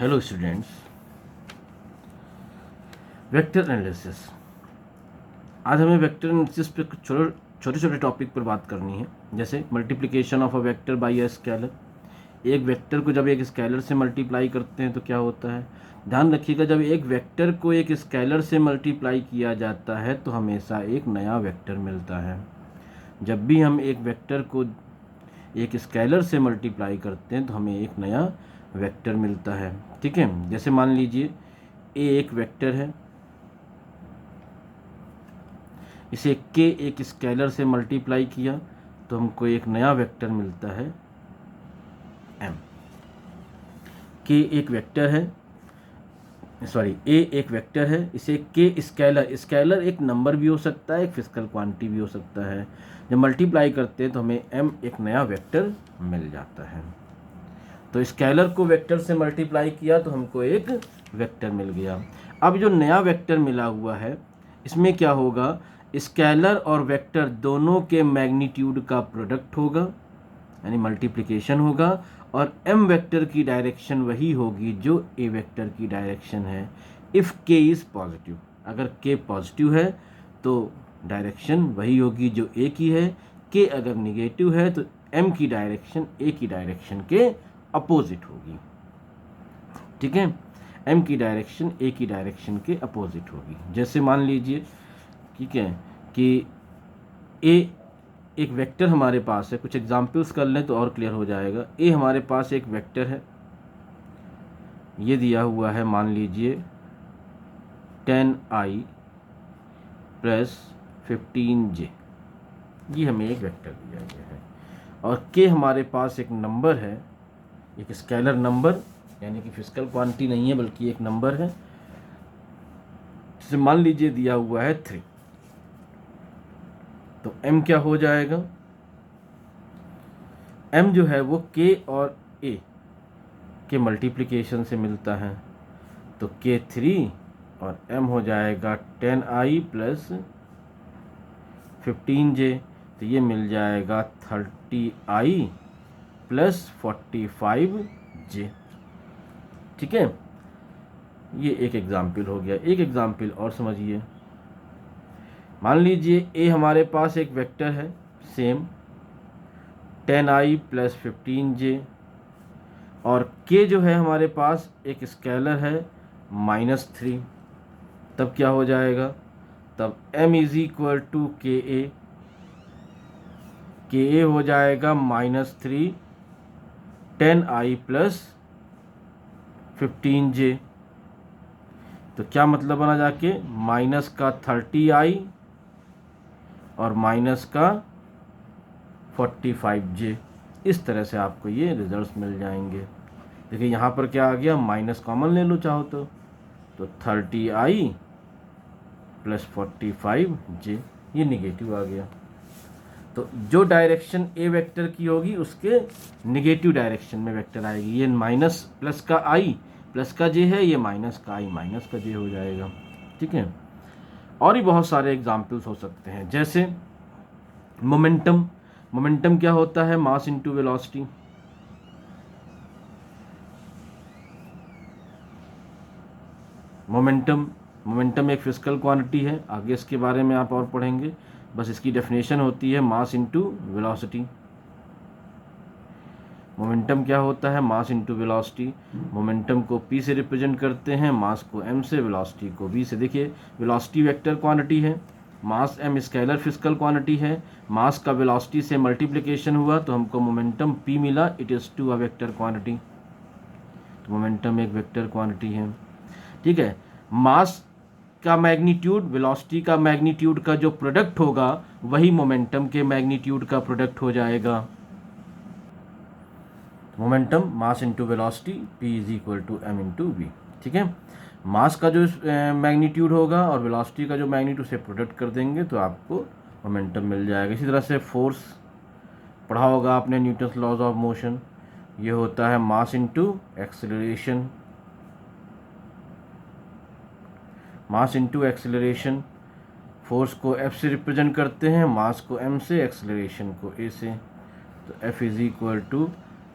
Hello students, vector analysis. आज हमें vector analysis पे कुछ छोटे छोटे टॉपिक पर बात करनी है। जैसे multiplication of a vector by a scalar. एक वेक्टर को जब एक स्केलर से मल्टीप्लाई करते हैं तो क्या होता है। ध्यान रखिएगा, जब एक वेक्टर को एक स्केलर से मल्टीप्लाई किया जाता है तो हमेशा एक नया वेक्टर मिलता है। जब भी हम एक वेक्टर को एक स्केलर से मल्टीप्लाई करते हैं तो हमें एक नया वेक्टर मिलता है। ठीक है, जैसे मान लीजिए ए एक वेक्टर है, इसे के एक स्केलर से मल्टीप्लाई किया तो हमको एक नया वेक्टर मिलता है एम। के एक वेक्टर है, ए एक वेक्टर है, इसे के स्केलर एक नंबर भी हो सकता है, एक फिजिकल क्वांटिटी भी हो सकता है। जब मल्टीप्लाई करते हैं तो हमें एम एक नया वेक्टर मिल जाता है। तो स्केलर को वेक्टर से मल्टीप्लाई किया तो हमको एक वेक्टर मिल गया। अब जो नया वेक्टर मिला हुआ है इसमें क्या होगा, स्केलर और वेक्टर दोनों के मैग्नीट्यूड का प्रोडक्ट होगा, यानी मल्टीप्लिकेशन होगा, और एम वेक्टर की डायरेक्शन वही होगी जो ए वेक्टर की डायरेक्शन है। इफ़ के इज़ पॉजिटिव, अगर के पॉजिटिव है तो डायरेक्शन वही होगी जो ए की है। के अगर निगेटिव है तो एम की डायरेक्शन ए की डायरेक्शन के अपोजिट होगी। ठीक है, एम की डायरेक्शन ए की डायरेक्शन के अपोजिट होगी। जैसे मान लीजिए, ठीक है, कि ए एक वेक्टर हमारे पास है, कुछ एग्जाम्पल्स कर लें तो और क्लियर हो जाएगा। ए हमारे पास एक वेक्टर है, ये दिया हुआ है, मान लीजिए 10i प्लस 15j, ये हमें एक वेक्टर दिया गया है। और के हमारे पास एक नंबर है, एक स्केलर नंबर, यानी कि फिजिकल क्वांटिटी नहीं है बल्कि एक नंबर है, जिसे मान लीजिए दिया हुआ है 3। तो m क्या हो जाएगा, m जो है वो k और a के मल्टीप्लिकेशन से मिलता है। तो k3 और m हो जाएगा 10i प्लस 15j, तो ये मिल जाएगा 30i प्लस 45j। ठीक है, ये एक एग्जाम्पल हो गया। एक एग्जाम्पल और समझिए, मान लीजिए ए हमारे पास एक वेक्टर है सेम 10i प्लस 15j, और के जो है हमारे पास एक स्केलर है -3। तब क्या हो जाएगा, तब m इज इक्वल टू के ए हो जाएगा -3 10i प्लस 15j। तो क्या मतलब बना जाके, माइनस का 30i और माइनस का 45j। इस तरह से आपको ये रिजल्ट्स मिल जाएंगे। देखिए यहाँ पर क्या आ गया, माइनस कॉमन ले लो चाहो तो 30i प्लस 45j, ये निगेटिव आ गया। तो जो डायरेक्शन ए वेक्टर की होगी उसके निगेटिव डायरेक्शन में वेक्टर आएगी। ये माइनस प्लस का आई प्लस का जे है, ये माइनस का आई माइनस का जे हो जाएगा। ठीक है, और भी बहुत सारे एग्जाम्पल्स हो सकते हैं। जैसे मोमेंटम क्या होता है, मास इनटू वेलोसिटी। मोमेंटम एक फिजिकल क्वांटिटी है, आगे इसके बारे में आप और पढ़ेंगे। बस इसकी डेफिनेशन होती है मास इनटू वेलोसिटी। मोमेंटम क्या होता है, मास इनटू वेलोसिटी। मोमेंटम को p से रिप्रेजेंट करते हैं, मास को m से, वेलोसिटी को v से। देखिए वेलोसिटी वेक्टर क्वांटिटी है, mass m scalar physical quantity है, मास का वेलोसिटी से मल्टीप्लिकेशन हुआ तो हमको मोमेंटम p मिला, it is too a vector quantity. तो मोमेंटम एक वेक्टर क्वांटिटी है। ठीक है, मास का मैग्नीट्यूड वेलोसिटी का मैग्नीट्यूड का जो प्रोडक्ट होगा वही मोमेंटम के मैग्नीट्यूड का प्रोडक्ट हो जाएगा। Momentum mass into velocity, p is equal to m into V. ठीक है, मास का जो मैग्नीट्यूड होगा और वेलोसिटी का जो मैग्नीट्यूड से प्रोडक्ट कर देंगे तो आपको मोमेंटम मिल जाएगा। इसी तरह से फोर्स पढ़ा होगा आपने, न्यूटन्स लॉज ऑफ मोशन। ये होता है mass into acceleration. Mass into acceleration, force को F से रिप्रेजेंट करते हैं, मास को m से, एक्सेलरेशन को a से। तो F is equal to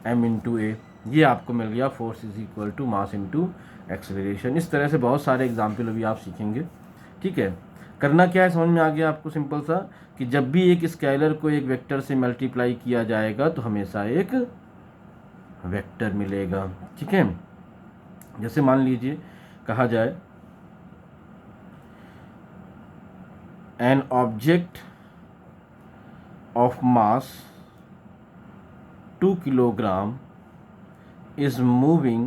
m into a. ये आपको मिल गया force is equal to mass into acceleration. इस तरह से बहुत सारे एग्जाम्पल अभी आप सीखेंगे। ठीक है, करना क्या है समझ में आ गया आपको, सिंपल सा, कि जब भी एक स्केलर को एक वेक्टर से मल्टीप्लाई किया जाएगा तो हमेशा एक वेक्टर मिलेगा। ठीक है, जैसे मान लीजिए कहा जाए an object of mass 2 kilogram is moving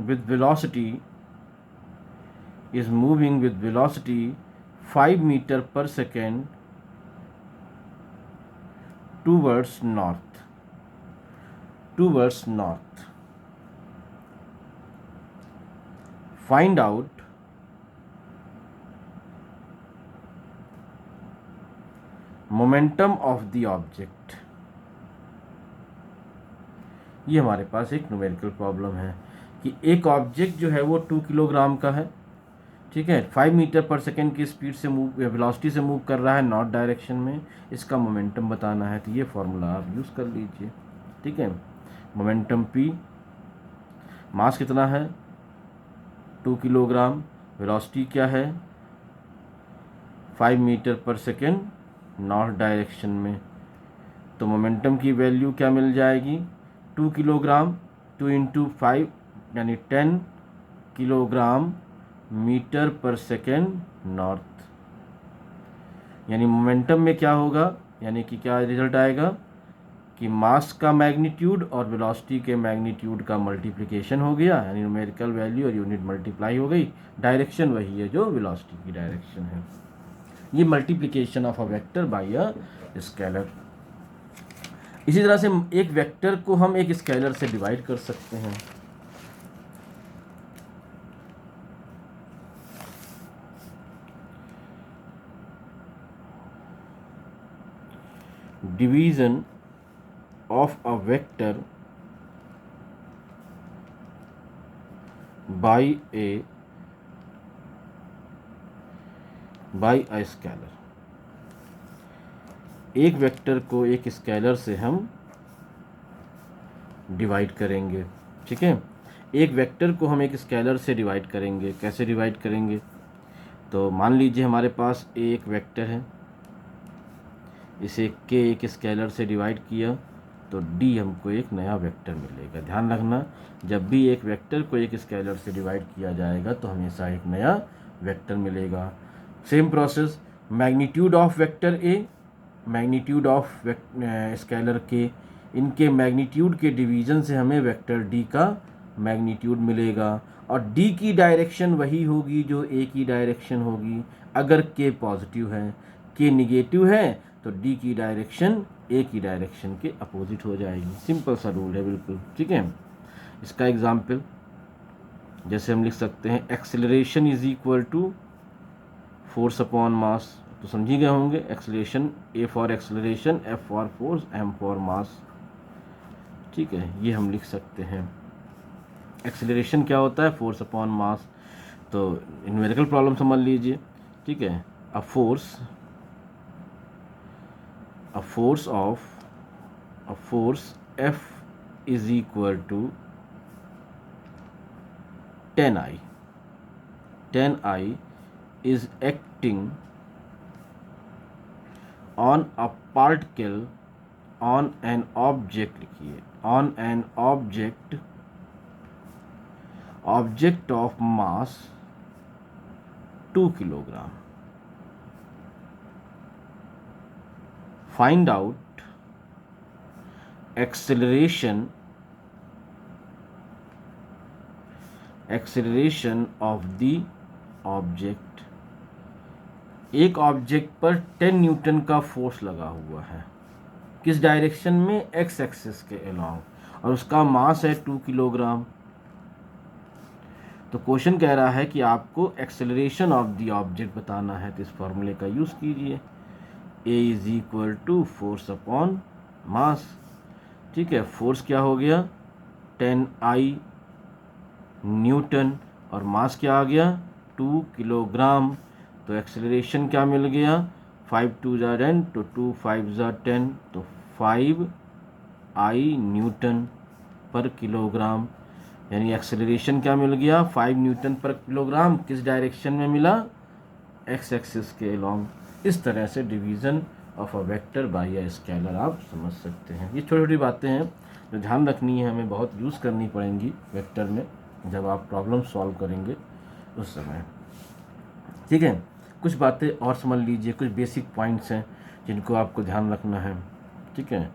with velocity 5 meter per second towards north. Find out momentum of the object. ये हमारे पास एक न्यूमेरिकल प्रॉब्लम है कि एक ऑब्जेक्ट जो है वो 2 किलोग्राम का है। ठीक है, 5 मीटर पर सेकेंड की स्पीड से मूव, वेलोसिटी से मूव कर रहा है नॉर्थ डायरेक्शन में। इसका मोमेंटम बताना है, तो ये फॉर्मूला आप यूज़ कर लीजिए। ठीक है, मोमेंटम p, मास कितना है 2 किलोग्राम, वेलोसिटी क्या है 5 मीटर पर सेकेंड नॉर्थ डायरेक्शन में, तो मोमेंटम की वैल्यू क्या मिल जाएगी 2 किलोग्राम, 2 इंटू 5 यानी 10 किलोग्राम मीटर पर सेकेंड नॉर्थ। यानी मोमेंटम में क्या होगा, यानी कि क्या रिजल्ट आएगा कि मास का मैग्नीट्यूड और वेलोसिटी के मैग्नीट्यूड का मल्टीप्लिकेशन हो गया, यानी न्यूमेरिकल वैल्यू और यूनिट मल्टीप्लाई हो गई। डायरेक्शन वही है जो वेलोसिटी की डायरेक्शन है। ये multiplication of a vector by a scalar. इसी तरह से एक वेक्टर को हम एक स्केलर से डिवाइड कर सकते हैं। Division of a vector by a scalar. एक वेक्टर को एक स्केलर से हम डिवाइड करेंगे। ठीक है, एक वेक्टर को हम एक स्केलर से डिवाइड करेंगे। कैसे डिवाइड करेंगे, तो मान लीजिए हमारे पास एक वेक्टर है, इसे के एक स्केलर से डिवाइड किया तो डी हमको एक नया वेक्टर मिलेगा। ध्यान रखना, जब भी एक वेक्टर को एक स्केलर से डिवाइड किया जाएगा तो हमेशा एक नया वेक्टर मिलेगा। Same process, magnitude of vector A, magnitude of scalar के, इनके मैग्नीट्यूड के डिवीज़न से हमें वेक्टर डी का मैग्नीट्यूड मिलेगा। और डी की डायरेक्शन वही होगी जो ए की डायरेक्शन होगी। अगर के पॉजिटिव है, के निगेटिव है, तो डी की डायरेक्शन ए की डायरेक्शन के अपोजिट हो जाएगी। सिंपल सा रूल है बिल्कुल। ठीक है, इसका एग्जाम्पल जैसे हम लिख सकते हैं acceleration is equal to force upon mass. तो समझी गए होंगे, acceleration, A for acceleration, F for force, M for mass. ठीक है, ये हम लिख सकते हैं। एक्सेलरेशन क्या होता है, फोर्स अपॉन मास। तो न्यूमेरिकल प्रॉब्लम समझ लीजिए। ठीक है, a force F is equal to 10I. 10I is acting on a particle on an object, लिखिए, on an object of mass 2 kilogram. Find out acceleration of the object। एक object पर 10 Newton का force लगा हुआ है, किस direction में, x axis के अलोंग, और उसका मास है 2 किलोग्राम। तो क्वेश्चन कह रहा है कि आपको एक्सेलरेशन ऑफ द ऑब्जेक्ट बताना है, तो इस फॉर्मूले का यूज़ कीजिए, A is equal to force upon mass. ठीक है, फोर्स क्या हो गया 10I न्यूटन, और मास क्या आ गया 2 किलोग्राम। तो एक्सेलरेशन क्या मिल गया, 5 2 ज़ा 10, तो 2 5 ज़ा 10, तो 5 न्यूटन पर किलोग्राम, यानी एक्सेलरेशन क्या मिल गया 5 न्यूटन पर किलोग्राम, किस डायरेक्शन में मिला, एक्स एक्सिस के अलॉन्ग। इस तरह से division of a vector by a scalar आप समझ सकते हैं। ये छोटी छोटी बातें हैं जो ध्यान रखनी है, हमें बहुत यूज़ करनी पड़ेंगी वेक्टर में जब आप प्रॉब्लम सॉल्व करेंगे उस समय। ठीक है, कुछ बातें और समझ लीजिए, कुछ बेसिक पॉइंट्स हैं जिनको आपको ध्यान रखना है। ठीक है,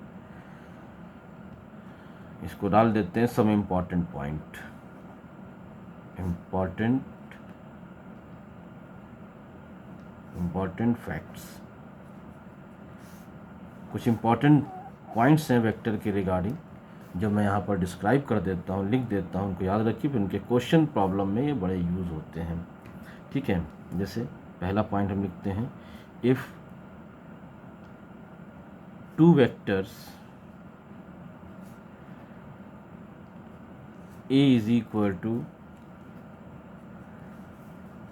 इसको डाल देते हैं some important point, important facts. कुछ इम्पॉर्टेंट पॉइंट्स हैं वेक्टर के रिगार्डिंग जो मैं यहाँ पर डिस्क्राइब कर देता हूँ, लिख देता हूँ, उनको याद रखिए, फिर उनके क्वेश्चन प्रॉब्लम में ये बड़े यूज़ होते हैं। ठीक है, जैसे पहला पॉइंट हम लिखते हैं, if two vectors A is equal to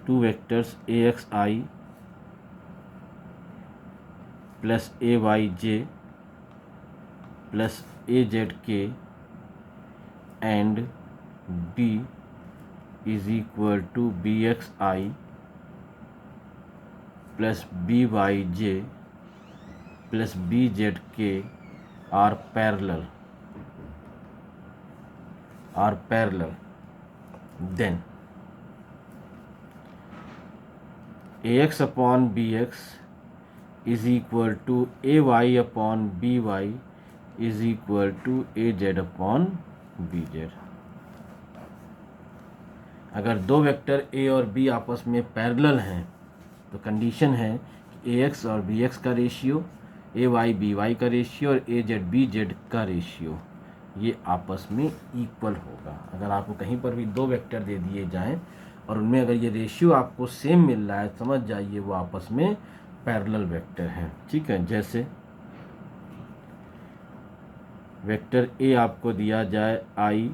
two vectors AXI plus AYJ plus AZK and B is equal to BXI plus BYJ plus BZK are parallel, then AX upon BX is equal to AY upon BY is equal to AZ upon BZ। अगर दो vector A और B आपस में parallel हैं तो condition है कि AX और BX का रेशियो, AY BY का रेशियो और AZ BZ का रेशियो ये आपस में इक्वल होगा। अगर आपको कहीं पर भी दो वेक्टर दे दिए जाएं और उनमें अगर ये रेशियो आपको सेम मिल रहा है, समझ जाइए वो आपस में पैरेलल वेक्टर हैं। ठीक है, जैसे वेक्टर ए आपको दिया जाए i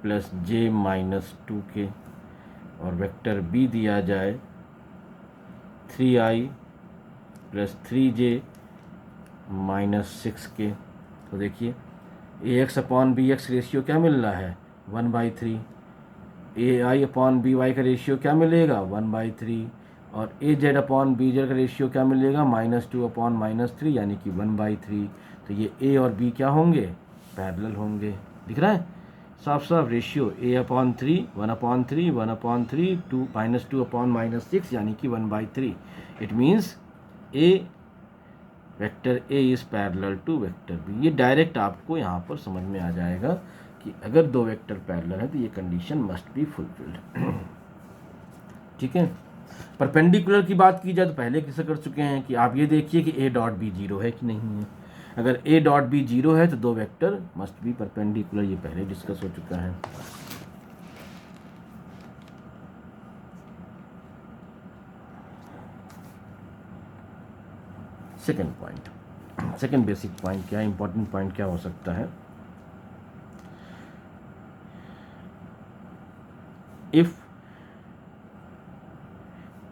plus j minus 2k और वेक्टर बी दिया जाए 3i plus 3j minus 6k। तो देखिए ax upon B X ratio क्या मिल रहा है 1/3, ai अपॉन बी वाई का रेशियो क्या मिलेगा 1/3 और az अपॉन बी जेड का रेशियो क्या मिलेगा -2 अपॉन -3 यानी कि 1/3। तो ये a और b क्या होंगे, पैरेलल होंगे। दिख रहा है साफ साफ रेशियो a अपॉन 3 1/3 1/3 2 अपॉन -6 यानी कि 1/3। It means a vector a is parallel to vector b। ये डायरेक्ट आपको यहाँ पर समझ में आ जाएगा कि अगर दो वेक्टर पैरेलल है तो ये कंडीशन मस्ट बी फुलफिल्ड। ठीक है, परपेंडिकुलर की बात की जाए तो पहले किसे कर चुके हैं कि आप ये देखिए कि a डॉट b 0 है कि नहीं है। अगर a डॉट b 0 है तो दो वेक्टर मस्ट बी परपेंडिकुलर, ये पहले डिस्कस हो चुका है। Second point, second basic point क्या है, इंपॉर्टेंट पॉइंट क्या हो सकता है, if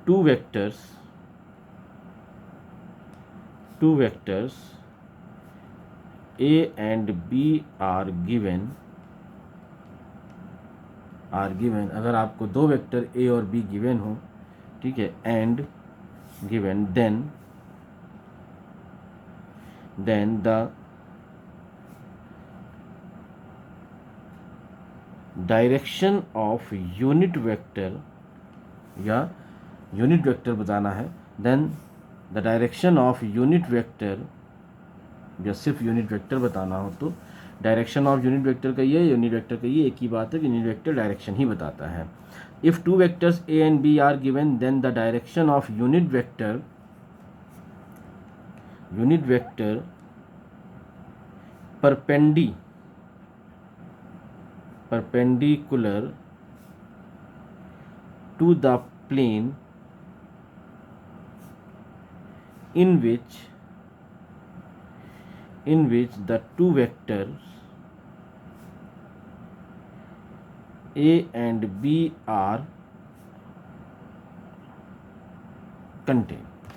two vectors a and b are given, अगर आपको दो वेक्टर a और b गिवन हो, ठीक है, and given, then the direction of unit vector, या यूनिट वेक्टर बताना है, then the direction of unit vector, या सिर्फ यूनिट वेक्टर बताना हो तो डायरेक्शन ऑफ यूनिट वेक्टर का ये, यूनिट वेक्टर का ये एक ही बात है कि यूनिट वेक्टर डायरेक्शन ही बताता है। If two vectors a and b are given then the direction of unit vector perpendicular to the plane in which the two vectors a and b are contained।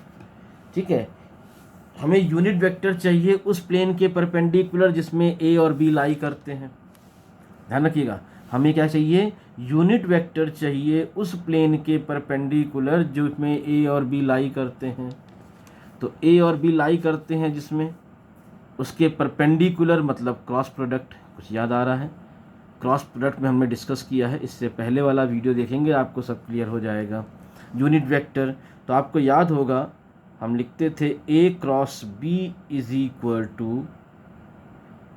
ठीक है, हमें unit vector चाहिए उस plane के perpendicular जिसमें ए और B लाई करते हैं। ध्यान रखिएगा, हमें क्या चाहिए, यूनिट वेक्टर चाहिए उस प्लेन के परपेंडिकुलर जिसमें ए और बी लाई करते हैं। तो ए और बी लाई करते हैं जिसमें, उसके परपेंडिकुलर मतलब क्रॉस प्रोडक्ट। कुछ याद आ रहा है? क्रॉस प्रोडक्ट में हमने डिस्कस किया है, इससे पहले वाला वीडियो देखेंगे आपको सब क्लियर हो जाएगा। यूनिट वेक्टर तो आपको याद होगा, हम लिखते थे a cross b is equal to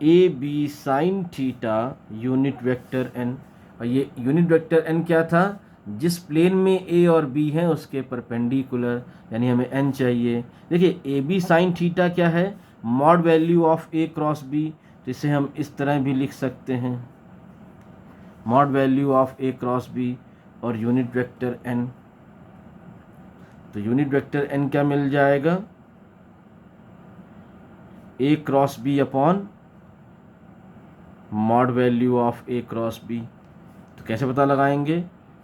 a b sine theta unit vector n. और ये यूनिट वेक्टर एन क्या था, जिस प्लेन में ए और बी हैं उसके परपेंडिकुलर, यानी हमें एन चाहिए। देखिए ए बी साइन थीटा क्या है, mod value of a cross b, तो इसे हम इस तरह भी लिख सकते हैं, mod value of a cross b और यूनिट वेक्टर एन। तो यूनिट वेक्टर एन क्या मिल जाएगा, a cross b upon mod value of a cross b. तो कैसे पता लगाएंगे,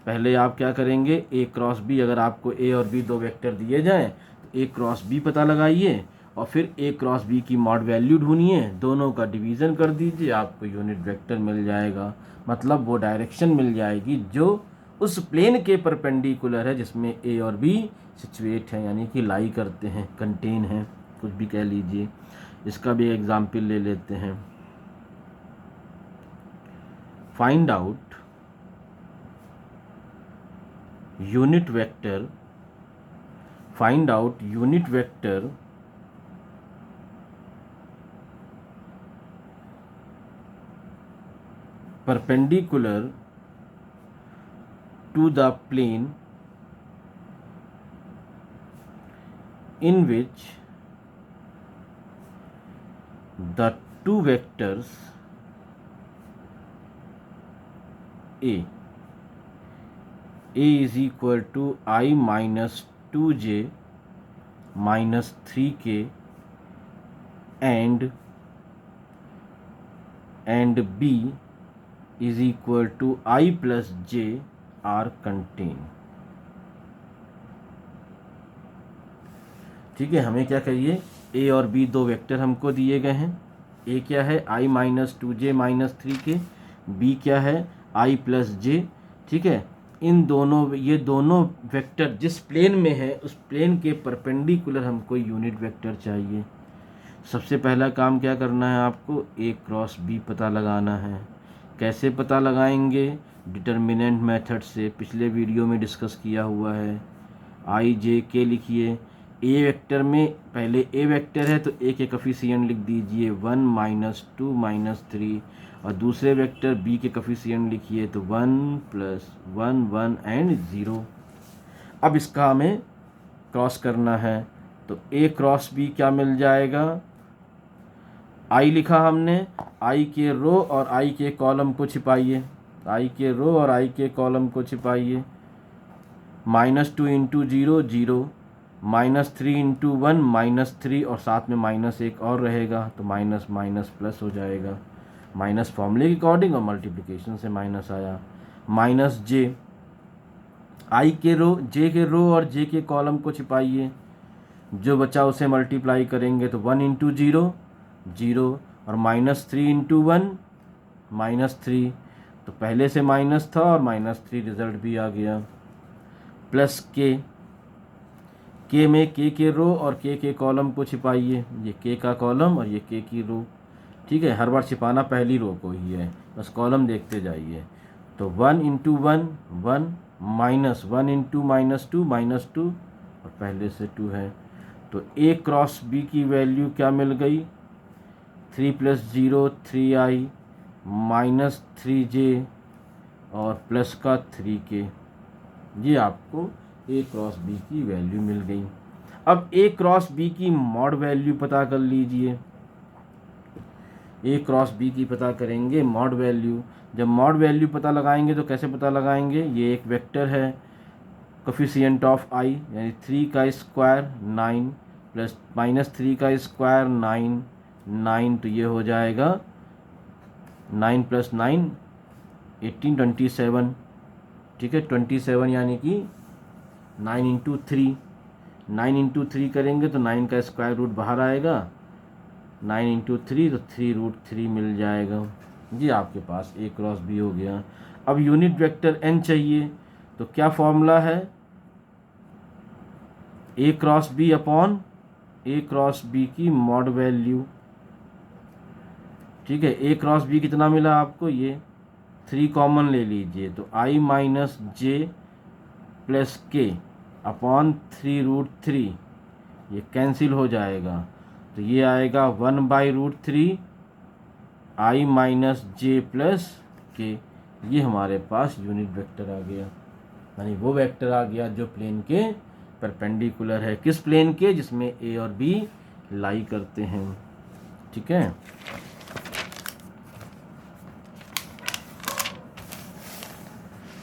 पहले आप क्या करेंगे, ए क्रॉस बी, अगर आपको ए और बी दो वेक्टर दिए जाएं तो ए क्रॉस बी पता लगाइए और फिर ए क्रॉस बी की मॉड वैल्यू ढूंढिए, दोनों का डिवीज़न कर दीजिए, आपको यूनिट वेक्टर मिल जाएगा। मतलब वो डायरेक्शन मिल जाएगी जो उस प्लेन के परपेंडिकुलर है जिसमें ए और बी सिचुएट हैं, यानी कि लाई करते हैं, कंटेन हैं, कुछ भी कह लीजिए। इसका भी एग्जाम्पल ले लेते हैं। Find out unit vector, find out unit vector perpendicular to the plane in which the two vectors a is equal to I minus 2j minus 3k and b is equal to I plus j are contained। ठीक है, हमें क्या करिए, ए और B दो vector हमको दिए गए हैं। ए क्या है, आई minus 2j minus 3k, B क्या है, आई प्लस जे। ठीक है, इन दोनों, ये दोनों वेक्टर जिस प्लेन में है उस प्लेन के परपेंडिकुलर हमको यूनिट वेक्टर चाहिए। सबसे पहला काम क्या करना है आपको, ए क्रॉस बी पता लगाना है। कैसे पता लगाएंगे, डिटर्मिनेंट मेथड से, पिछले वीडियो में डिस्कस किया हुआ है। आई जे के लिखिए, ए वेक्टर में पहले ए वेक्टर है तो ए के कॉफिशिएंट लिख दीजिए 1 माइनस 2 माइनस 3, और दूसरे वेक्टर बी के कॉफिशिएंट लिखिए तो 1 प्लस 1 1 एंड 0। अब इसका हमें क्रॉस करना है, तो ए क्रॉस बी क्या मिल जाएगा, आई लिखा हमने, आई के रो और आई के कॉलम को छिपाइए, आई के रो और आई के कॉलम को छिपाइए। -2 इंटू 0 0, -3 इंटू 1 -3, और साथ में माइनस एक और रहेगा तो माइनस माइनस प्लस हो जाएगा, माइनस फॉर्मूले के अकॉर्डिंग और मल्टीप्लिकेशन से माइनस आया। माइनस जे, आई के रो, जे के रो और जे के कॉलम को छिपाइए, जो बचा उसे मल्टीप्लाई करेंगे तो 1 इंटू 0 0, और -3 इंटू 1 -3, तो पहले से माइनस था और -3 रिजल्ट भी आ गया। प्लस के में के रो और के कॉलम को छिपाइए, ये के का कॉलम और ये के की रो। ठीक है, हर बार छिपाना पहली रो को ही है, बस कॉलम देखते जाइए। तो 1 इंटू 1 1, -1 इंटू -2 -2, और पहले से 2 है। तो ए क्रॉस बी की वैल्यू क्या मिल गई, 3 + 0 3i माइनस 3j और प्लस का 3k, ये आपको ए क्रॉस बी की वैल्यू मिल गई। अब ए क्रॉस बी की मॉड वैल्यू पता कर लीजिए, ए क्रॉस बी की पता करेंगे मॉड वैल्यू। जब मॉड वैल्यू पता लगाएंगे तो कैसे पता लगाएंगे, ये एक वेक्टर है, कोफिशिएंट ऑफ आई यानी 3 का स्क्वायर 9 प्लस -3 का स्क्वायर 9 9, तो ये हो जाएगा 9 + 9 18 27। ठीक है, 27 यानी कि 9 इंटू 3, 9 इंटू 3 करेंगे तो 9 का स्क्वायर रूट बाहर आएगा, 9 इंटू 3 तो 3√3 मिल जाएगा। जी आपके पास A क्रॉस B हो गया। अब यूनिट वेक्टर n चाहिए, तो क्या फॉर्मूला है, A cross B upon A cross B की मॉड वैल्यू। ठीक है, A क्रॉस B कितना मिला आपको, ये 3 कॉमन ले लीजिए, तो I माइनस जे प्लस के अपॉन 3√3, ये कैंसिल हो जाएगा, तो ये आएगा 1/√3 I माइनस जे प्लस के। ये हमारे पास यूनिट वेक्टर आ गया, यानी वो वेक्टर आ गया जो प्लेन के परपेंडिकुलर है। किस प्लेन के, जिसमें A और B लाई करते हैं। ठीक है,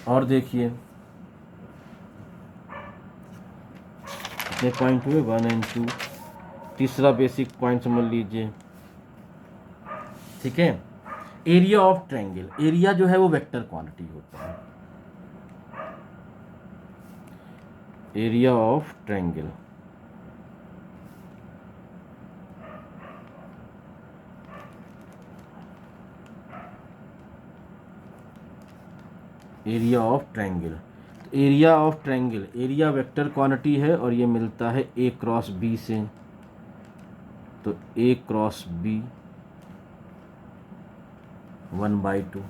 और देखिए कितने पॉइंट हुए, 1 और 2। तीसरा बेसिक पॉइंट समझ लीजिए। ठीक है, एरिया ऑफ ट्रायंगल, एरिया जो है वो वेक्टर क्वांटिटी होता है। Area of triangle, area of triangle, area of triangle, area vector quantity है और ये मिलता है A क्रॉस B से, तो A cross B 1/2,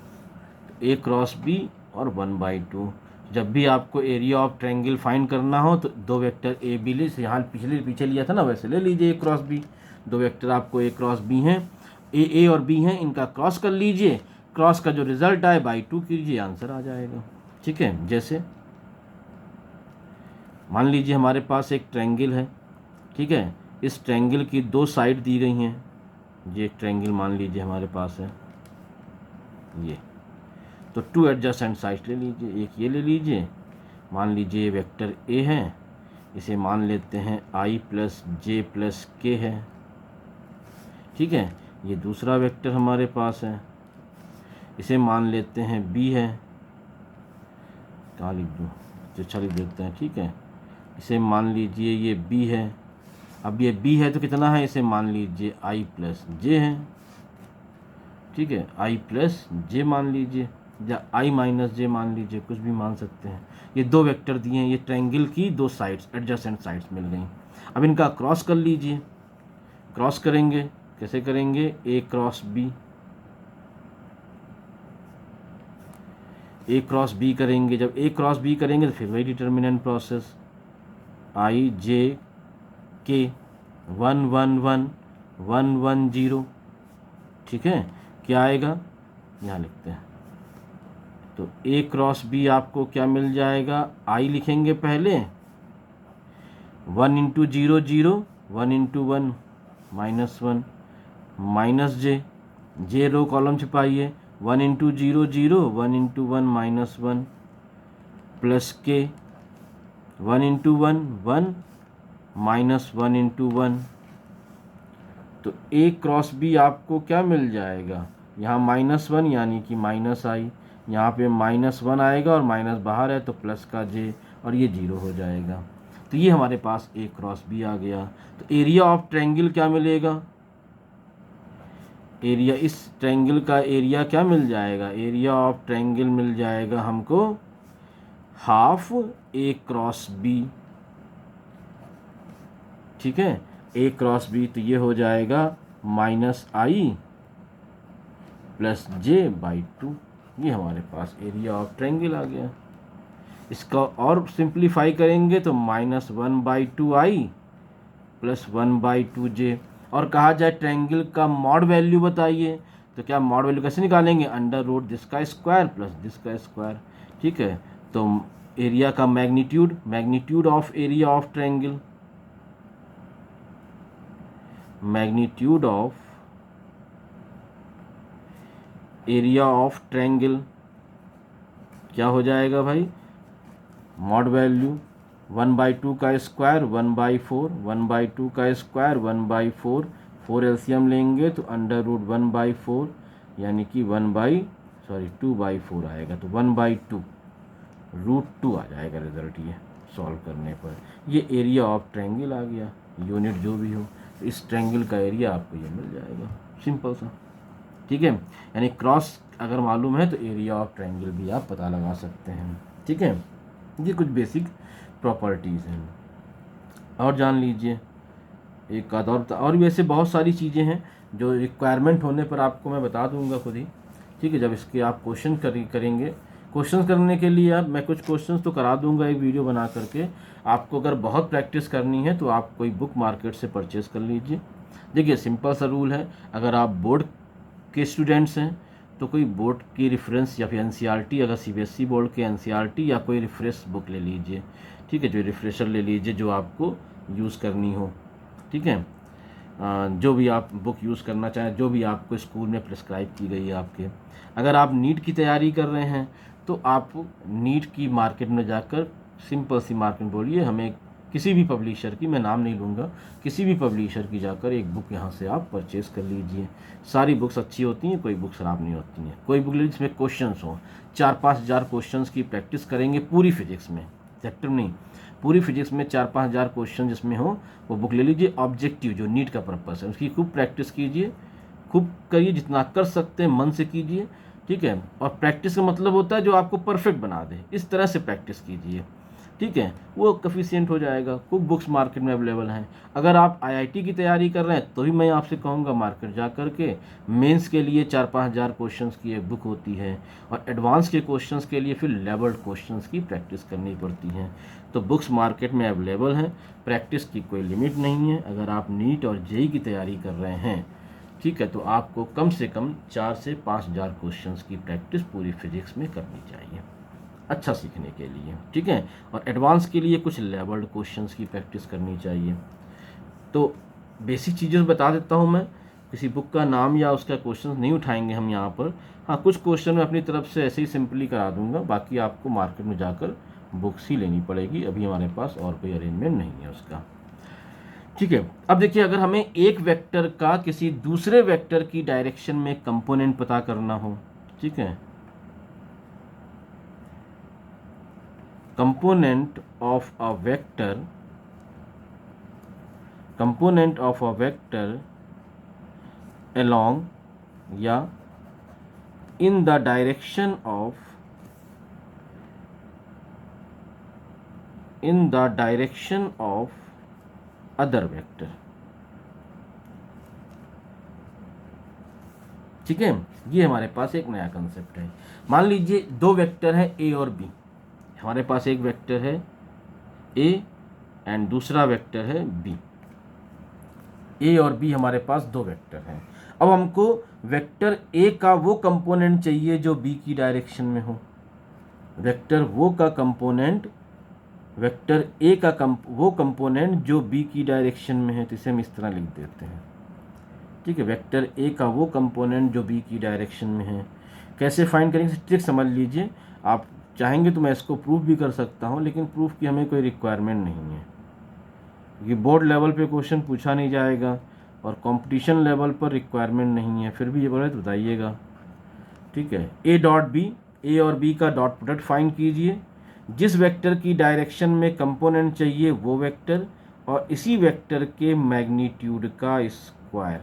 A cross B और 1/2। जब भी आपको एरिया ऑफ ट्रायंगल फाइंड करना हो तो दो वेक्टर A B ले, यहाँ पीछे लिया था ना, वैसे ले लीजिए A क्रॉस B। दो वेक्टर आपको A क्रॉस B हैं, A और B हैं, इनका क्रॉस कर लीजिए, क्रॉस का जो रिजल्ट आए बाई 2 कीजिए, आंसर आ जाएगा। ठीक है, जैसे मान लीजिए हमारे पास एक ट्रायंगल है। ठीक है, इस ट्रायंगल की दो साइड दी गई हैं, ये एक ट्रायंगल मान लीजिए हमारे पास है ये, तो 2 एडजेसेंट साइड ले लीजिए, एक ये ले लीजिए, मान लीजिए वेक्टर A है, इसे मान लेते हैं I प्लस जे प्लस के है। ठीक है, ये दूसरा वेक्टर हमारे पास है, इसे मान लेते हैं B है, कहाँ लिख दूँ, अच्छा लिख देते हैं। ठीक है, इसे मान लीजिए ये B है, अब ये B है तो कितना है, इसे मान लीजिए I प्लस जे है। ठीक है, I प्लस जे मान लीजिए, या I माइनस जे मान लीजिए, कुछ भी मान सकते हैं। ये दो वेक्टर दिए हैं, ये ट्रायंगल की दो साइड्स, एडजेसेंट साइड्स मिल गई। अब इनका क्रॉस कर लीजिए, क्रॉस करेंगे, कैसे करेंगे, A cross B, A cross B करेंगे। जब A क्रॉस B करेंगे तो फिर वही determinant process, I J K 1 1 1 1 1 0। ठीक है, क्या आएगा, यहाँ लिखते हैं, तो A क्रॉस B आपको क्या मिल जाएगा, I लिखेंगे पहले, 1 into 0 0, 1 into 1 -1, minus j row column छिपाइए, 1 into 0 0, 1 into 1 -1, plus k 1 into 1 1, -1 into 1, तो A क्रॉस B आपको क्या मिल जाएगा, यहाँ -1 यानी कि माइनस I, यहाँ पे -1 आएगा और माइनस बाहर है तो प्लस का J, और ये 0 हो जाएगा। तो ये हमारे पास A क्रॉस B आ गया। तो एरिया ऑफ ट्रायंगल क्या मिलेगा, एरिया, इस ट्रायंगल का एरिया क्या मिल जाएगा, एरिया ऑफ ट्रायंगल मिल जाएगा हमको हाफ A क्रॉस B। ठीक है, A क्रॉस B, तो ये हो जाएगा -I प्लस J/2। ये हमारे पास एरिया ऑफ ट्रायंगल आ गया। इसका और सिंप्लीफाई करेंगे तो -1/2I प्लस 1/2J। और कहा जाए ट्रायंगल का मॉड वैल्यू बताइए, तो क्या मॉड वैल्यू कैसे निकालेंगे, अंडर रूट दिसका स्क्वायर प्लस दिसका स्क्वायर। ठीक है, तो एरिया का magnitude of area of triangle, magnitude of area of triangle क्या हो जाएगा भाई, मॉड वैल्यू 1/2 का स्क्वायर 1/4, 1/2 का स्क्वायर 1/4, 4 एलसीएम लेंगे तो अंडर रूट 1/4 यानी कि 2/4 आएगा, तो 1/2 √2 आ जाएगा रिजल्ट ये। सॉल्व करने पर। ये एरिया ऑफ ट्रायंगल आ गया, यूनिट जो भी हो, इस ट्रायंगल का एरिया आपको ये मिल जाएगा, सिंपल सा। ठीक है, यानी क्रॉस अगर मालूम है तो एरिया ऑफ ट्रायंगल भी आप पता लगा सकते हैं। ठीक है, ये कुछ बेसिक प्रॉपर्टीज़ हैं। और जान लीजिए एक आध और भी ऐसे बहुत सारी चीज़ें हैं जो रिक्वायरमेंट होने पर आपको मैं बता दूंगा खुद ही। ठीक है, जब इसके आप क्वेश्चन करेंगे, क्वेश्चन करने के लिए अब मैं कुछ क्वेश्चंस तो करा दूंगा एक वीडियो बना करके। आपको अगर बहुत प्रैक्टिस करनी है तो आप कोई बुक मार्केट से परचेज़ कर लीजिए। देखिए सिंपल सा रूल है, अगर आप बोर्ड के स्टूडेंट्स हैं तो कोई बोर्ड की रेफरेंस या फिर एनसीईआरटी, अगर सीबीएसई बोर्ड के एनसीईआरटी या कोई रिफ्रेश बुक ले लीजिए। ठीक है, जो रिफ्रेशर ले लीजिए जो आपको यूज़ करनी हो। ठीक है, जो भी आप बुक यूज़ करना चाहें, जो भी आपको स्कूल में प्रिस्क्राइब की गई है आपके। अगर आप नीट की तैयारी कर रहे हैं तो आप नीट की मार्केट में जाकर सिंपल सी मार्केट बोलिए हमें किसी भी पब्लिशर की, मैं नाम नहीं लूँगा, किसी भी पब्लिशर की जाकर एक बुक यहाँ से आप परचेज़ कर लीजिए। सारी बुक्स अच्छी होती हैं, कोई बुक ख़राब नहीं होती हैं। कोई बुक लीजिए जिसमें क्वेश्चंस हो, 4-5 हज़ार क्वेश्चंस की प्रैक्टिस करेंगे पूरी फिजिक्स में, चैप्टर नहीं, पूरी फिजिक्स में 4-5 हज़ार क्वेश्चन जिसमें हो वो बुक ले लीजिए। ऑब्जेक्टिव जो नीट का पर्पस है उसकी खूब प्रैक्टिस कीजिए, खूब करिए, जितना कर सकते हैं मन से कीजिए। ठीक है, और प्रैक्टिस का मतलब होता है जो आपको परफेक्ट बना दे, इस तरह से प्रैक्टिस कीजिए। ठीक है, वो कफिशिएंट हो जाएगा। खूब बुक्स मार्केट में अवेलेबल हैं। अगर आप आईआईटी की तैयारी कर रहे हैं तो भी मैं आपसे कहूँगा मार्केट जा कर के मेंस के लिए 4-5 हज़ार क्वेश्चंस की एक बुक होती है, और एडवांस के क्वेश्चंस के लिए फिर लेवल्ड क्वेश्चंस की प्रैक्टिस करनी पड़ती है। तो बुक्स मार्केट में अवेलेबल हैं, प्रैक्टिस की कोई लिमिट नहीं है। अगर आप नीट और जेईई की तैयारी कर रहे हैं, ठीक है, तो आपको कम से कम 4 से 5 हज़ार क्वेश्चंस की प्रैक्टिस पूरी फिजिक्स में करनी चाहिए अच्छा सीखने के लिए। ठीक है, और एडवांस के लिए कुछ लेवल्ड क्वेश्चंस की प्रैक्टिस करनी चाहिए। तो बेसिक चीज़ें बता देता हूँ मैं, किसी बुक का नाम या उसका क्वेश्चन नहीं उठाएंगे हम यहाँ पर। हाँ, कुछ क्वेश्चन मैं अपनी तरफ से ऐसे ही सिंपली करा दूंगा, बाकी आपको मार्केट में जाकर बुक्स ही लेनी पड़ेगी। अभी हमारे पास और कोई अरेंजमेंट नहीं है उसका। ठीक है, अब देखिए अगर हमें एक वेक्टर का किसी दूसरे वेक्टर की डायरेक्शन में कंपोनेंट पता करना हो, ठीक है, component of a vector along या in the direction of other vector। ठीक है, ये हमारे पास एक नया कंसेप्ट है। मान लीजिए दो वेक्टर है ए और बी। हमारे पास एक वेक्टर है ए एंड दूसरा वेक्टर है बी। ए और बी हमारे पास दो वेक्टर हैं। अब हमको वेक्टर ए का वो कंपोनेंट चाहिए जो बी की डायरेक्शन में हो। वेक्टर ए का वो कंपोनेंट जो बी की डायरेक्शन में है, तो इसे हम इस तरह लिख देते हैं। ठीक है, वेक्टर ए का वो कंपोनेंट जो बी की डायरेक्शन में है। कैसे फाइंड करेंगे, ट्रिक समझ लीजिए। आप चाहेंगे तो मैं इसको प्रूफ भी कर सकता हूँ, लेकिन प्रूफ की हमें कोई रिक्वायरमेंट नहीं है, क्योंकि बोर्ड लेवल पे क्वेश्चन पूछा नहीं जाएगा और कंपटीशन लेवल पर रिक्वायरमेंट नहीं है। फिर भी ये बोले तो बताइएगा। ठीक है, ए डॉट बी, ए और बी का डॉट प्रोडक्ट फाइंड कीजिए। जिस वेक्टर की डायरेक्शन में कंपोनेंट चाहिए वो वेक्टर और इसी वेक्टर के मैग्नीट्यूड का स्क्वायर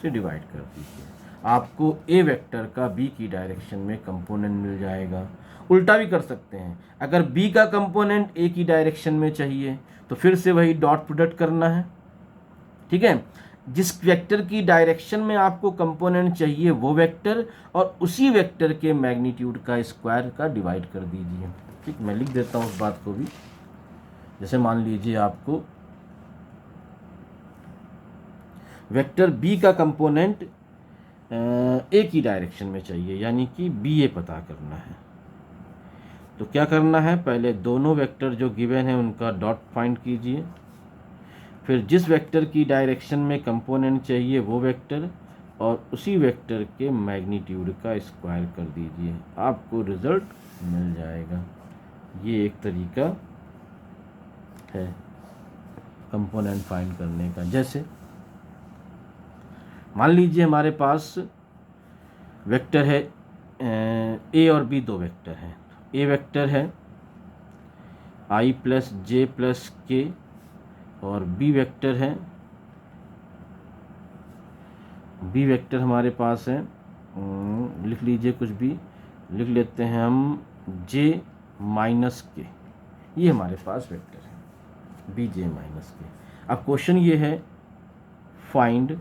से डिवाइड कर दीजिए। आपको ए वेक्टर का बी की डायरेक्शन में कंपोनेंट मिल जाएगा। उल्टा भी कर सकते हैं, अगर बी का कंपोनेंट ए की डायरेक्शन में चाहिए तो फिर से वही डॉट प्रोडक्ट करना है। ठीक है, जिस वेक्टर की डायरेक्शन में आपको कंपोनेंट चाहिए वो वेक्टर और उसी वेक्टर के मैग्नीट्यूड का स्क्वायर का डिवाइड कर दीजिए। ठीक, मैं लिख देता हूँ उस बात को भी। जैसे मान लीजिए आपको वेक्टर बी का कंपोनेंट ए की डायरेक्शन में चाहिए, यानी कि बी ए पता करना है। तो क्या करना है, पहले दोनों वेक्टर जो गिवन है उनका डॉट फाइंड कीजिए, फिर जिस वेक्टर की डायरेक्शन में कंपोनेंट चाहिए वो वेक्टर और उसी वेक्टर के मैग्नीट्यूड का स्क्वायर कर दीजिए, आपको रिजल्ट मिल जाएगा। ये एक तरीका है कंपोनेंट फाइंड करने का। जैसे मान लीजिए हमारे पास वेक्टर है ए और बी, दो वेक्टर हैं। ए वेक्टर है आई प्लस जे प्लस के, और बी वेक्टर है, बी वेक्टर हमारे पास है, लिख लीजिए, कुछ भी लिख लेते हैं हम, जे माइनस के, ये हमारे पास वेक्टर है बी जे माइनस के। अब क्वेश्चन ये है, find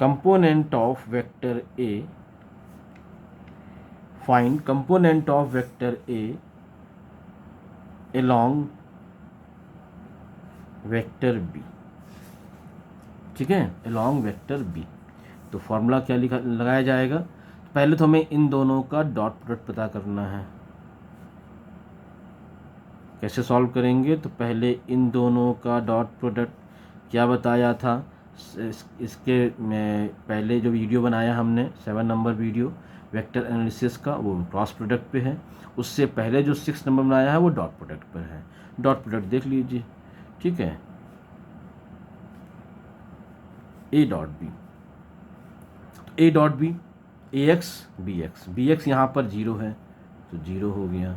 component of vector A, find component of vector A along vector B. ठीक है, अलोंग वेक्टर बी। तो फॉर्मूला क्या लगाया जाएगा? पहले तो हमें इन दोनों का डॉट प्रोडक्ट पता करना है। कैसे सॉल्व करेंगे? तो पहले इन दोनों का डॉट प्रोडक्ट क्या बताया था, इसके में पहले जो वीडियो बनाया हमने 7 नंबर वीडियो वेक्टर एनालिसिस का, वो क्रॉस प्रोडक्ट पे है। उससे पहले जो 6 नंबर बनाया है वो डॉट प्रोडक्ट पर है। डॉट प्रोडक्ट देख लीजिए। ठीक है, A dot B, A dot B, A X B X, B X यहाँ पर 0 है तो 0 हो गया।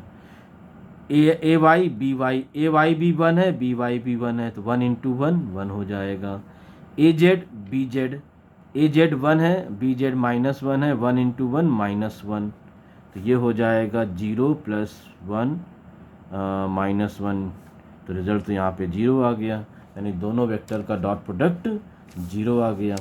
A Y B Y, A Y भी 1 है, बी वाई भी 1 है, तो 1 इंटू 1 1 हो जाएगा। ए जेड बी जेड, ए जेड 1 है, बी जेड माइनस 1 है, 1 इंटू 1 माइनस 1, तो ये हो जाएगा 0 प्लस 1 माइनस 1, तो रिजल्ट तो यहाँ पे 0 आ गया, यानी दोनों वेक्टर का डॉट प्रोडक्ट 0 आ गया।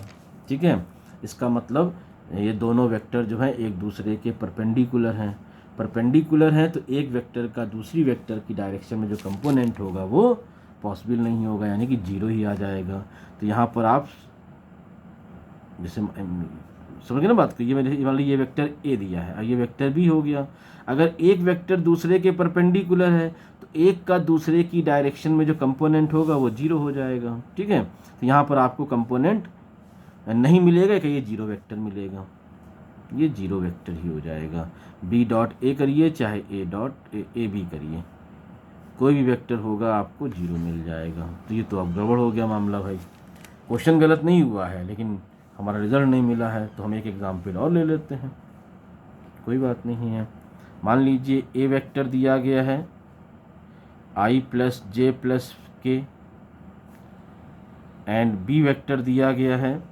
ठीक है, इसका मतलब ये दोनों वेक्टर जो हैं एक दूसरे के परपेंडिकुलर हैं। परपेंडिकुलर हैं तो एक वेक्टर का दूसरी वेक्टर की डायरेक्शन में जो कंपोनेंट होगा वो पॉसिबल नहीं होगा, यानी कि 0 ही आ जाएगा। तो यहाँ पर आप जैसे समझ गए ना बात को, ये मान लीजिए ये वेक्टर ए दिया है और ये वेक्टर बी हो गया। अगर एक वेक्टर दूसरे के परपेंडिकुलर है तो एक का दूसरे की डायरेक्शन में जो कंपोनेंट होगा वो 0 हो जाएगा। ठीक है, तो यहाँ पर आपको कंपोनेंट नहीं मिलेगा कि ये 0 वेक्टर मिलेगा, ये 0 वेक्टर ही हो जाएगा। बी डॉट ए करिए चाहे ए डॉट ए बी करिए, कोई भी वेक्टर होगा आपको 0 मिल जाएगा। तो ये तो अब गड़बड़ हो गया मामला भाई, क्वेश्चन गलत नहीं हुआ है लेकिन हमारा रिजल्ट नहीं मिला है, तो हम एक एग्जाम्पल और ले लेते हैं, कोई बात नहीं है। मान लीजिए ए वेक्टर दिया गया है आई प्लस जे प्लस के, एंड बी वेक्टर दिया गया है,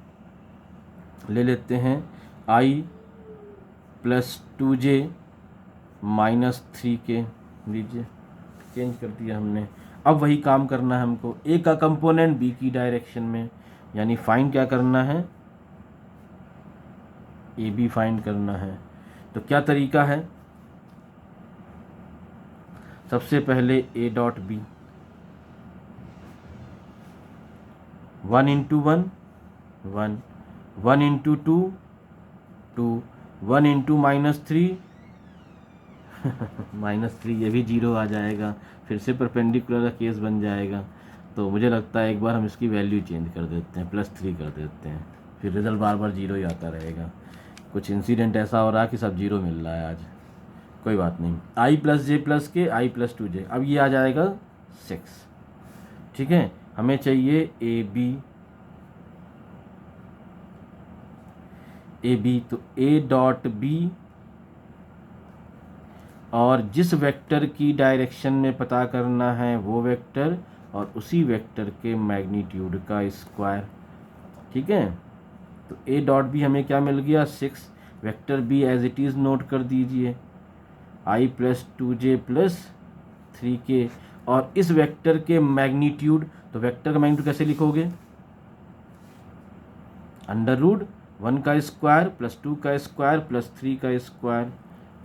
ले लेते हैं आई प्लस 2j माइनस 3k, लीजिए चेंज कर दिया हमने। अब वही काम करना है हमको, ए का कंपोनेंट बी की डायरेक्शन में, यानी फाइंड क्या करना है, ए बी फाइंड करना है। तो क्या तरीका है? सबसे पहले A dot B, 1 into 1 1, 1 into 2 2, 1 into minus 3 minus 3, ये भी 0 आ जाएगा, फिर से परपेंडिकुलर का केस बन जाएगा। तो मुझे लगता है एक बार हम इसकी वैल्यू चेंज कर देते हैं, +3 कर देते हैं, फिर रिजल्ट बार बार 0 ही आता रहेगा। कुछ इंसिडेंट ऐसा हो रहा है कि सब 0 मिल रहा है आज, कोई बात नहीं। आई प्लस जे प्लस के, आई प्लस 2j, अब ये आ जाएगा 6। ठीक है, हमें चाहिए ए बी, तो ए डॉट बी, और जिस वेक्टर की डायरेक्शन में पता करना है वो वेक्टर और उसी वेक्टर के मैग्नीट्यूड का स्क्वायर। ठीक है, तो ए डॉट बी हमें क्या मिल गया, 6। Vector B as it is note कर दीजिए, आई प्लस 2j प्लस 3k, और इस वेक्टर के मैग्नीट्यूड, तो वेक्टर का मैग्नीट्यूड कैसे लिखोगे, √1 का स्क्वायर प्लस 2 का स्क्वायर प्लस 3 का स्क्वायर,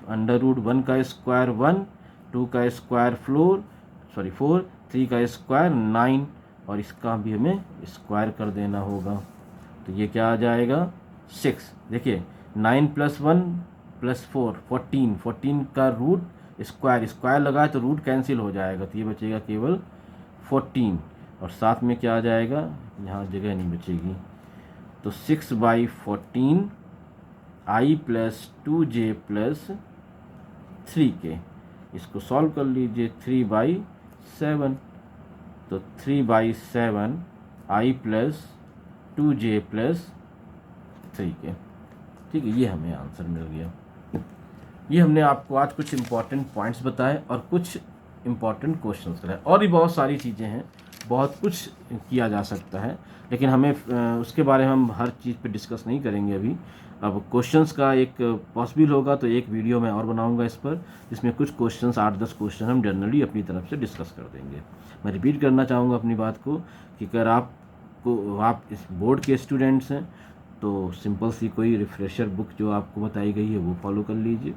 √1 का स्क्वायर 1, 2 का स्क्वायर 4, 3 का स्क्वायर 9, और इसका भी हमें स्क्वायर कर देना होगा। तो ये क्या आ जाएगा, 6। देखिए 9 + 1 + 4 14 का रूट स्क्वायर लगा है तो रूट कैंसिल हो जाएगा, तो ये बचेगा केवल 14, और साथ में क्या आ जाएगा, यहाँ जगह नहीं बचेगी, तो 6/14 आई प्लस 2j प्लस 3k, इसको सॉल्व कर लीजिए, 3/7, तो 3/7 आई प्लस 2j प्लस 3k। ठीक है, ये हमें आंसर मिल गया। ये हमने आपको आज कुछ इम्पॉर्टेंट पॉइंट्स बताए और कुछ इम्पॉर्टेंट क्वेश्चंस कराए। और भी बहुत सारी चीज़ें हैं, बहुत कुछ किया जा सकता है, लेकिन हमें उसके बारे में हम हर चीज़ पे डिस्कस नहीं करेंगे अभी। अब क्वेश्चंस का एक पॉसिबल होगा तो एक वीडियो मैं और बनाऊंगा इस पर, जिसमें कुछ क्वेश्चंस 8-10 क्वेश्चन हम जनरली अपनी तरफ से डिस्कस कर देंगे। मैं रिपीट करना चाहूँगा अपनी बात को कि अगर आप इस बोर्ड के स्टूडेंट्स हैं तो सिंपल सी कोई रिफ्रेशर बुक जो आपको बताई गई है वो फॉलो कर लीजिए,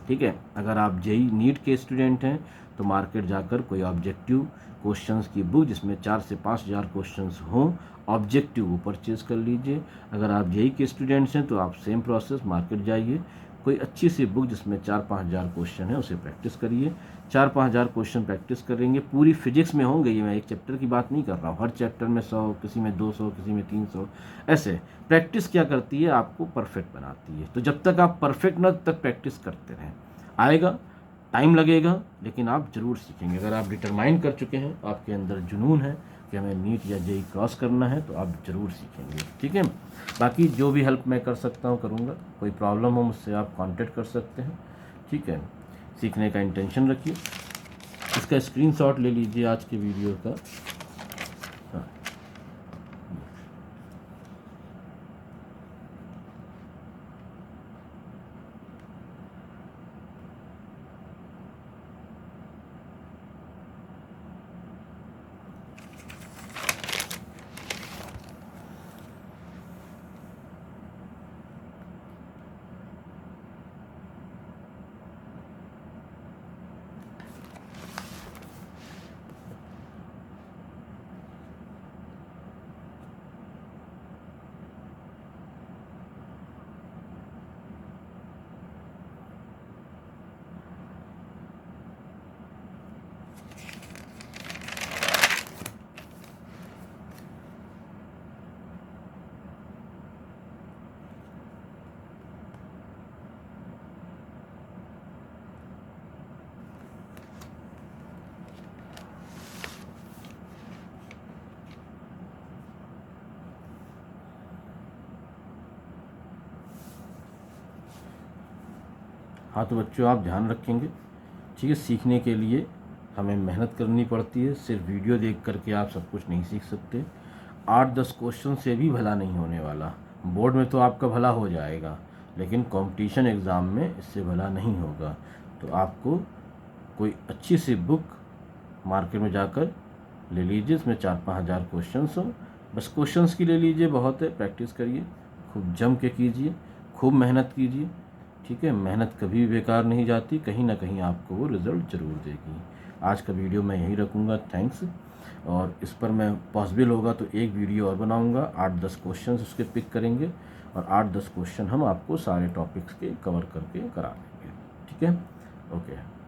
ठीक है। अगर आप जेई नीट के स्टूडेंट हैं तो मार्केट जाकर कोई ऑब्जेक्टिव क्वेश्चंस की बुक जिसमें 4 से 5 हज़ार क्वेश्चंस हों ऑब्जेक्टिव वो परचेज़ कर लीजिए। अगर आप जेई के स्टूडेंट्स हैं तो आप सेम प्रोसेस मार्केट जाइए, कोई अच्छी सी बुक जिसमें 4-5 हज़ार क्वेश्चन है उसे प्रैक्टिस करिए। 4-5 हज़ार क्वेश्चन प्रैक्टिस करेंगे, पूरी फिजिक्स में होंगे, ये मैं एक चैप्टर की बात नहीं कर रहा हूँ, हर चैप्टर में 100, किसी में 200, किसी में 300, ऐसे प्रैक्टिस क्या करती है, आपको परफेक्ट बनाती है। तो जब तक आप परफेक्ट ना तब तक प्रैक्टिस करते रहें, आएगा, टाइम लगेगा, लेकिन आप ज़रूर सीखेंगे। अगर आप डिटरमाइन कर चुके हैं, आपके अंदर जुनून है कि हमें नीट या जेई क्रॉस करना है, तो आप ज़रूर सीखेंगे, ठीक है। बाकी जो भी हेल्प मैं कर सकता हूँ करूँगा, कोई प्रॉब्लम हो मुझसे आप कांटेक्ट कर सकते हैं, ठीक है। सीखने का इंटेंशन रखिए। इसका स्क्रीनशॉट ले लीजिए आज के वीडियो का। हाँ, हाँ, तो बच्चों आप ध्यान रखेंगे, ठीक है। सीखने के लिए हमें मेहनत करनी पड़ती है, सिर्फ वीडियो देख करके आप सब कुछ नहीं सीख सकते। 8-10 क्वेश्चन से भी भला नहीं होने वाला। बोर्ड में तो आपका भला हो जाएगा, लेकिन कंपटीशन एग्ज़ाम में इससे भला नहीं होगा। तो आपको कोई अच्छी सी बुक मार्केट में जाकर ले लीजिए, इसमें 4-5 हज़ार क्वेश्चंस हो, बस क्वेश्चंस की ले लीजिए, बहुत है। प्रैक्टिस करिए, खूब जम के कीजिए, खूब मेहनत कीजिए, ठीक है। मेहनत कभी बेकार नहीं जाती, कहीं ना कहीं आपको वो रिज़ल्ट ज़रूर देगी। आज का वीडियो मैं यहीं रखूँगा, थैंक्स। और इस पर मैं पॉसिबल होगा तो एक वीडियो और बनाऊँगा, 8-10 क्वेश्चन उसके पिक करेंगे और 8-10 क्वेश्चन हम आपको सारे टॉपिक्स के कवर करके करा देंगे, ठीक है। ओके।